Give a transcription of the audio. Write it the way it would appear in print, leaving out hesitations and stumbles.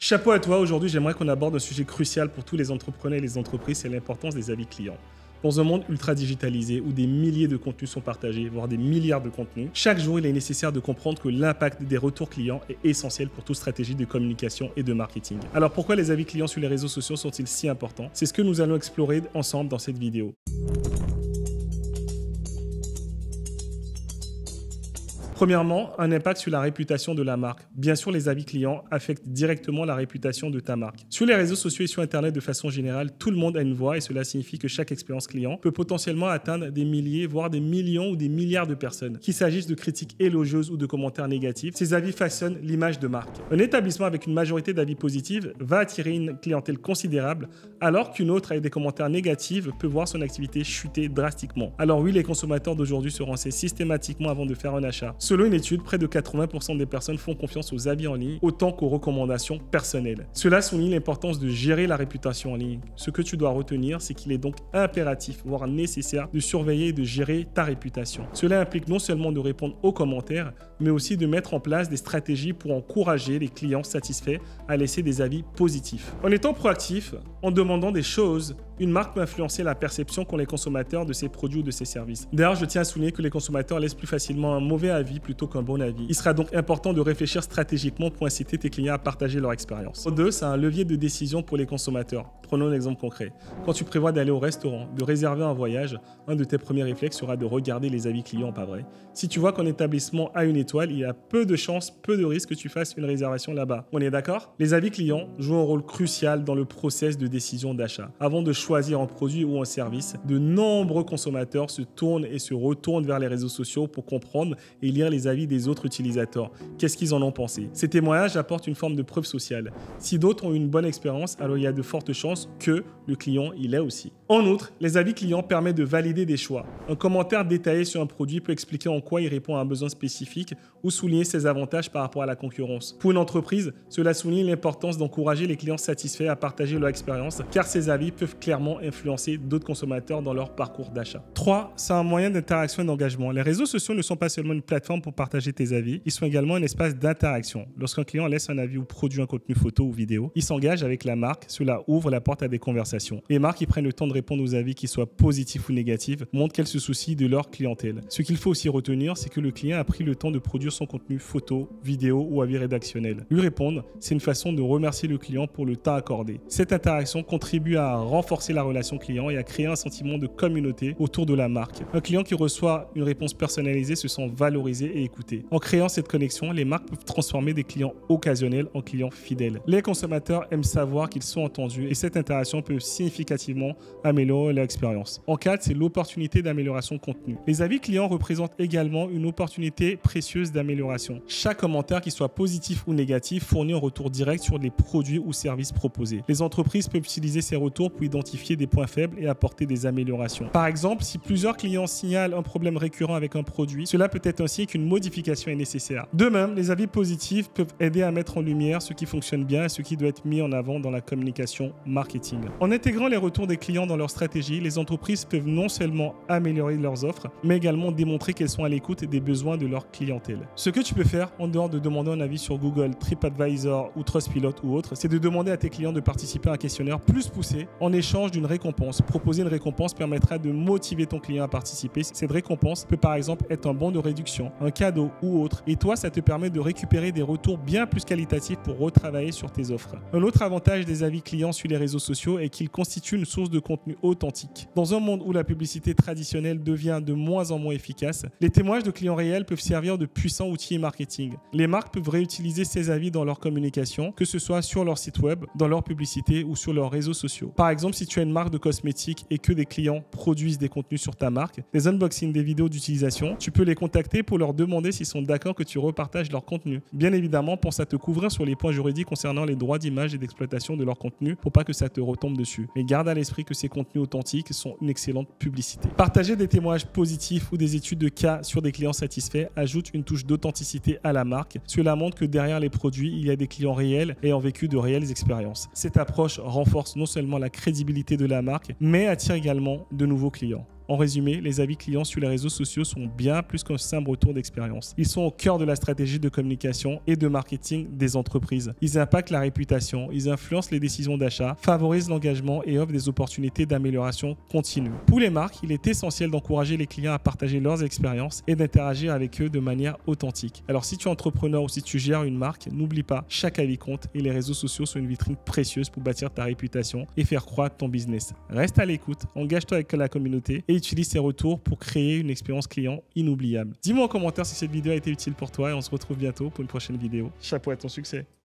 Chapeau à toi, aujourd'hui j'aimerais qu'on aborde un sujet crucial pour tous les entrepreneurs et les entreprises, c'est l'importance des avis clients. Dans un monde ultra digitalisé où des milliers de contenus sont partagés, voire des milliards de contenus, chaque jour il est nécessaire de comprendre que l'impact des retours clients est essentiel pour toute stratégie de communication et de marketing. Alors pourquoi les avis clients sur les réseaux sociaux sont-ils si importants? C'est ce que nous allons explorer ensemble dans cette vidéo. Premièrement, un impact sur la réputation de la marque. Bien sûr, les avis clients affectent directement la réputation de ta marque. Sur les réseaux sociaux et sur Internet de façon générale, tout le monde a une voix et cela signifie que chaque expérience client peut potentiellement atteindre des milliers, voire des millions ou des milliards de personnes. Qu'il s'agisse de critiques élogieuses ou de commentaires négatifs, ces avis façonnent l'image de marque. Un établissement avec une majorité d'avis positifs va attirer une clientèle considérable, alors qu'une autre avec des commentaires négatifs peut voir son activité chuter drastiquement. Alors oui, les consommateurs d'aujourd'hui se renseignent systématiquement avant de faire un achat. Selon une étude, près de 80% des personnes font confiance aux avis en ligne autant qu'aux recommandations personnelles. Cela souligne l'importance de gérer la réputation en ligne. Ce que tu dois retenir, c'est qu'il est donc impératif, voire nécessaire, de surveiller et de gérer ta réputation. Cela implique non seulement de répondre aux commentaires, mais aussi de mettre en place des stratégies pour encourager les clients satisfaits à laisser des avis positifs. En étant proactif, en demandant des choses, une marque peut influencer la perception qu'ont les consommateurs de ses produits ou de ses services. D'ailleurs, je tiens à souligner que les consommateurs laissent plus facilement un mauvais avis plutôt qu'un bon avis. Il sera donc important de réfléchir stratégiquement pour inciter tes clients à partager leur expérience. 2, c'est un levier de décision pour les consommateurs. Prenons un exemple concret. Quand tu prévois d'aller au restaurant, de réserver un voyage, un de tes premiers réflexes sera de regarder les avis clients, pas vrai? Si tu vois qu'un établissement a une étoile, il y a peu de chances, peu de risques que tu fasses une réservation là-bas. On est d'accord? Les avis clients jouent un rôle crucial dans le process de décision d'achat. Avant de choisir un produit ou un service, de nombreux consommateurs se tournent et se retournent vers les réseaux sociaux pour comprendre et lire les avis des autres utilisateurs. Qu'est-ce qu'ils en ont pensé? Ces témoignages apportent une forme de preuve sociale. Si d'autres ont eu une bonne expérience, alors il y a de fortes chances que le client y l'ait aussi. En outre, les avis clients permettent de valider des choix. Un commentaire détaillé sur un produit peut expliquer en quoi il répond à un besoin spécifique ou souligner ses avantages par rapport à la concurrence. Pour une entreprise, cela souligne l'importance d'encourager les clients satisfaits à partager leur expérience, car ces avis peuvent clairement influencer d'autres consommateurs dans leur parcours d'achat. 3, c'est un moyen d'interaction et d'engagement. Les réseaux sociaux ne sont pas seulement une plateforme pour partager tes avis, ils sont également un espace d'interaction. Lorsqu'un client laisse un avis ou produit un contenu photo ou vidéo, il s'engage avec la marque, cela ouvre la porte à des conversations. Les marques qui prennent le temps de répondre aux avis, qu'ils soient positifs ou négatifs, montrent qu'elles se soucient de leur clientèle. Ce qu'il faut aussi retenir, c'est que le client a pris le temps de produire son contenu photo, vidéo ou avis rédactionnel. Lui répondre, c'est une façon de remercier le client pour le temps accordé. Cette interaction contribue à renforcer la relation client et à créer un sentiment de communauté autour de la marque. Un client qui reçoit une réponse personnalisée se sent valorisé et écouté. En créant cette connexion, les marques peuvent transformer des clients occasionnels en clients fidèles. Les consommateurs aiment savoir qu'ils sont entendus et cette interaction peut significativement améliorer leur expérience. En 4, c'est l'opportunité d'amélioration contenu. Les avis clients représentent également une opportunité précieuse d'amélioration. Chaque commentaire, qu'il soit positif ou négatif, fournit un retour direct sur les produits ou services proposés. Les entreprises peuvent utiliser ces retours pour identifier des points faibles et apporter des améliorations. Par exemple, si plusieurs clients signalent un problème récurrent avec un produit, cela peut être un signe qu'une modification est nécessaire. De même, les avis positifs peuvent aider à mettre en lumière ce qui fonctionne bien et ce qui doit être mis en avant dans la communication marketing. En intégrant les retours des clients dans leur stratégie, les entreprises peuvent non seulement améliorer leurs offres, mais également démontrer qu'elles sont à l'écoute des besoins de leur clientèle. Ce que tu peux faire, en dehors de demander un avis sur Google, TripAdvisor ou Trustpilot ou autre, c'est de demander à tes clients de participer à un questionnaire plus poussé en échange d'une récompense. Proposer une récompense permettra de motiver ton client à participer. Cette récompense peut par exemple être un bon de réduction, un cadeau ou autre. Et toi, ça te permet de récupérer des retours bien plus qualitatifs pour retravailler sur tes offres. Un autre avantage des avis clients sur les réseaux sociaux est qu'ils constituent une source de contenu authentique. Dans un monde où la publicité traditionnelle devient de moins en moins efficace, les témoignages de clients réels peuvent servir de puissants outils marketing. Les marques peuvent réutiliser ces avis dans leur communication, que ce soit sur leur site web, dans leur publicité ou sur leurs réseaux sociaux. Par exemple, si tu as une marque de cosmétiques et que des clients produisent des contenus sur ta marque, des unboxings, des vidéos d'utilisation, tu peux les contacter pour leur demander s'ils sont d'accord que tu repartages leur contenu. Bien évidemment, pense à te couvrir sur les points juridiques concernant les droits d'image et d'exploitation de leur contenu pour pas que ça te retombe dessus. Mais garde à l'esprit que ces contenus authentiques sont une excellente publicité. Partager des témoignages positifs ou des études de cas sur des clients satisfaits ajoute une touche d'authenticité à la marque. Cela montre que derrière les produits, il y a des clients réels ayant vécu de réelles expériences. Cette approche renforce non seulement la crédibilité de la marque, mais attire également de nouveaux clients. En résumé, les avis clients sur les réseaux sociaux sont bien plus qu'un simple retour d'expérience. Ils sont au cœur de la stratégie de communication et de marketing des entreprises. Ils impactent la réputation, ils influencent les décisions d'achat, favorisent l'engagement et offrent des opportunités d'amélioration continue. Pour les marques, il est essentiel d'encourager les clients à partager leurs expériences et d'interagir avec eux de manière authentique. Alors si tu es entrepreneur ou si tu gères une marque, n'oublie pas, chaque avis compte et les réseaux sociaux sont une vitrine précieuse pour bâtir ta réputation et faire croître ton business. Reste à l'écoute, engage-toi avec la communauté et utilise ces retours pour créer une expérience client inoubliable. Dis-moi en commentaire si cette vidéo a été utile pour toi et on se retrouve bientôt pour une prochaine vidéo. Chapeau à ton succès!